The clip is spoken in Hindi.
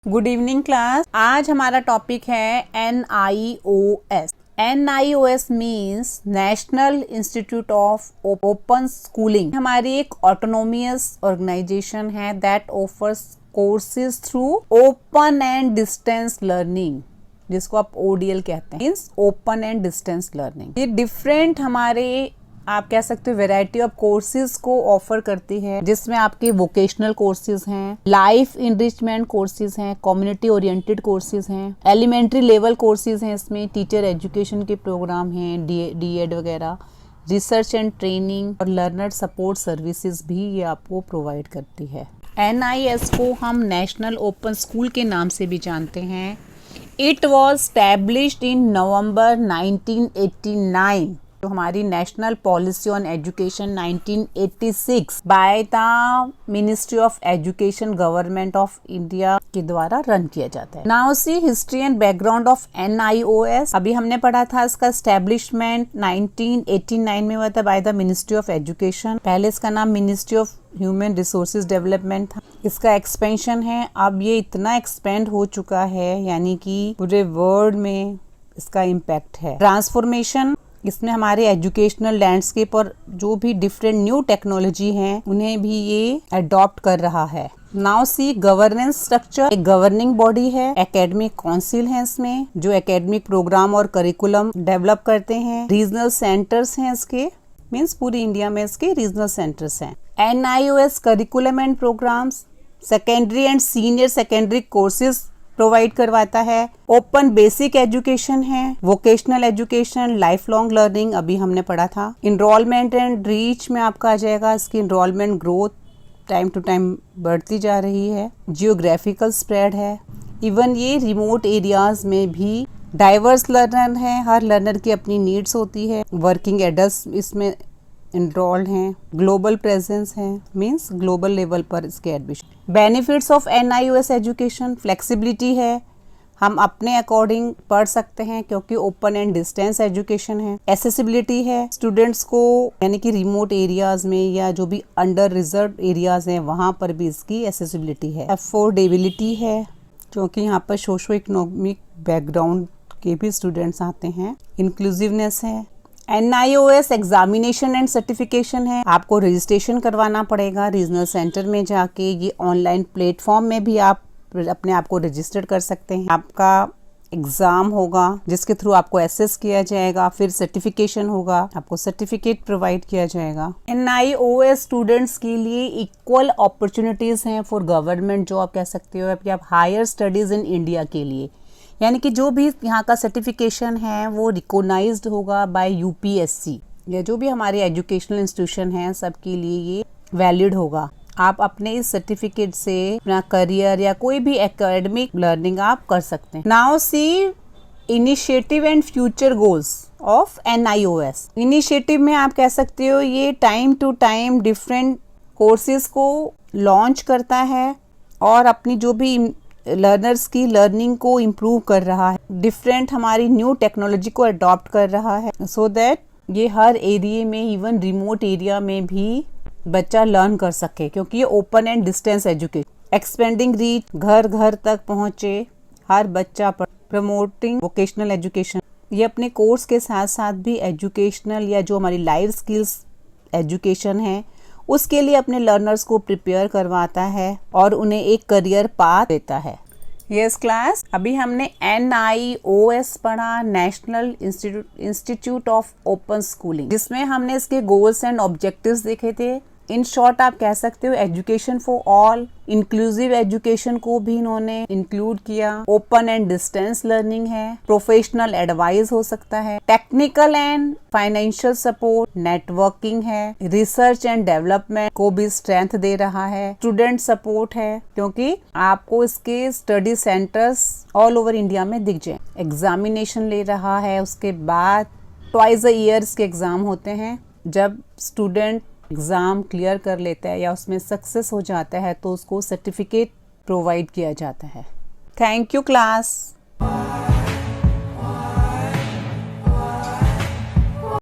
Good evening class. आज हमारा टॉपिक है NIOS। NIOS means national institute of open schooling. हमारी एक ऑटोनोमियस ऑर्गेनाइजेशन है that offers courses through open and distance learning, जिसको आप ODL कहते हैं, means open and distance learning. ये डिफरेंट हमारे आप कह सकते हो वैरायटी ऑफ कोर्सेज को ऑफर करती है, जिसमें आपके वोकेशनल कोर्सेज हैं, लाइफ इनरिचमेंट कोर्सेज हैं, कम्युनिटी ओरिएंटेड कोर्सेज हैं, एलिमेंट्री लेवल कोर्सेज हैं, इसमें टीचर एजुकेशन के प्रोग्राम हैं, DED वगैरह, रिसर्च एंड ट्रेनिंग और लर्नर सपोर्ट सर्विसेज भी ये आपको प्रोवाइड करती है। NIS को हम नेशनल ओपन स्कूल के नाम से भी जानते हैं। इट वॉज स्टैब्लिश्ड इन नवंबर 1989। जो हमारी national policy on education 1986 by the ministry of education government of India के द्वारा रन किया जाता है। Now see history and background of NIOS। अभी हमने पढ़ा था इसका स्टैब्लिशमेंट 1989 में हुआ था by the ministry of education. पहले इसका नाम ministry of human resources development था। इसका एक्सपेंशन है, अब ये इतना एक्सपेंड हो चुका है, यानी कि पूरे वर्ल्ड में इसका इम्पैक्ट है। ट्रांसफॉर्मेशन, इसमें हमारे एजुकेशनल लैंडस्केप और जो भी डिफरेंट न्यू टेक्नोलॉजी हैं उन्हें भी ये अडॉप्ट कर रहा है। Now see governance structure. एक गवर्निंग बॉडी है, एकेडमिक काउंसिल है इसमें, जो एकेडमिक प्रोग्राम और करिकुलम डेवलप करते हैं। रीजनल सेंटर्स हैं इसके, मीन्स पूरी इंडिया में इसके रीजनल सेंटर्स हैं। NIOS curriculum and programmes secondary and senior secondary courses provide करवाता है। ओपन बेसिक एजुकेशन है, vocational education, life long learning अभी हमने पढ़ा था। इनरोलमेंट एंड रीच में आपका आ जाएगा, इसकी enrolment growth time to time बढ़ती जा रही है। जियोग्राफिकल स्प्रेड है, इवन ये रिमोट एरियाज में भी डाइवर्स लर्नर है, हर लर्नर की अपनी नीड्स होती है। वर्किंग एडल्ट्स इसमें इनरोल्ड हैं। ग्लोबल प्रेजेंस है, मींस ग्लोबल लेवल पर इसके admission. Benefits of NIOS education, flexibility है, हम अपने अकॉर्डिंग पढ़ सकते हैं क्योंकि ओपन एंड डिस्टेंस एजुकेशन है। एसेसिबिलिटी है, स्टूडेंट्स को यानी कि रिमोट एरियाज में या जो भी अंडर रिजर्व एरियाज हैं वहाँ पर भी इसकी एसेसिबिलिटी है। अफोर्डेबिलिटी है, क्योंकि यहाँ पर सोशो इकोनॉमिक बैकग्राउंड के भी स्टूडेंट्स आते हैं। इंक्लूसिवनेस है। NIOS एग्जामिनेशन एंड सर्टिफिकेशन है, आपको रजिस्ट्रेशन करवाना पड़ेगा रीजनल सेंटर में जाके। ये ऑनलाइन प्लेटफॉर्म में भी आप अपने आप को रजिस्टर कर सकते हैं। आपका एग्जाम होगा जिसके थ्रू आपको एसेस किया जाएगा, फिर सर्टिफिकेशन होगा, आपको सर्टिफिकेट प्रोवाइड किया जाएगा। NIOS स्टूडेंट्स के लिए इक्वल अपॉर्चुनिटीज हैं फॉर गवर्नमेंट जॉब कह सकते हो, कि आप हायर स्टडीज इन इंडिया के लिए, यानी कि जो भी यहाँ का सर्टिफिकेशन है वो रिकॉग्नाइज्ड होगा बाय UPSC या जो भी हमारे एजुकेशनल इंस्टीट्यूशन हैं सबके लिए ये वैलिड होगा। आप अपने इस सर्टिफिकेट से अपना करियर या कोई भी एकेडमिक लर्निंग आप कर सकते हैं। Now see initiative and future goals of NIOS। Initiative में आप कह सकते हो ये time to time different courses को लॉन्च करता है और अपनी जो भी लर्नर्स की लर्निंग को इम्प्रूव कर रहा है, डिफरेंट हमारी न्यू टेक्नोलॉजी को अडॉप्ट कर रहा है, सो दैट ये हर एरिया में, इवन रिमोट एरिया में भी बच्चा लर्न कर सके, क्योंकि ये open and distance education. Expanding reach, घर घर तक पहुंचे हर बच्चा पर। प्रमोटिंग वोकेशनल एजुकेशन, ये अपने कोर्स के साथ साथ भी एजुकेशनल या जो हमारी लाइफ स्किल्स एजुकेशन है उसके लिए अपने लर्नर्स को प्रिपेयर करवाता है और उन्हें एक करियर पाथ देता है। यस क्लास, अभी हमने NIOS पढ़ा, national institute of open schooling, जिसमें हमने इसके गोल्स एंड ऑब्जेक्टिव्स देखे थे। इन शॉर्ट आप कह सकते हो education for all, inclusive education को भी इन्होंने इंक्लूड किया। ओपन एंड डिस्टेंस लर्निंग है, प्रोफेशनल एडवाइस हो सकता है, technical and financial support, networking है, रिसर्च एंड डेवलपमेंट को भी स्ट्रेंथ दे रहा है, स्टूडेंट सपोर्ट है, क्योंकि आपको इसके study centres all over India में दिख जाए। एग्जामिनेशन ले रहा है, उसके बाद ट्वाइस अ ईयर के एग्जाम होते हैं। जब स्टूडेंट एग्ज़ाम क्लियर कर लेता है या उसमें सक्सेस हो जाता है तो उसको सर्टिफिकेट प्रोवाइड किया जाता है। Thank you class.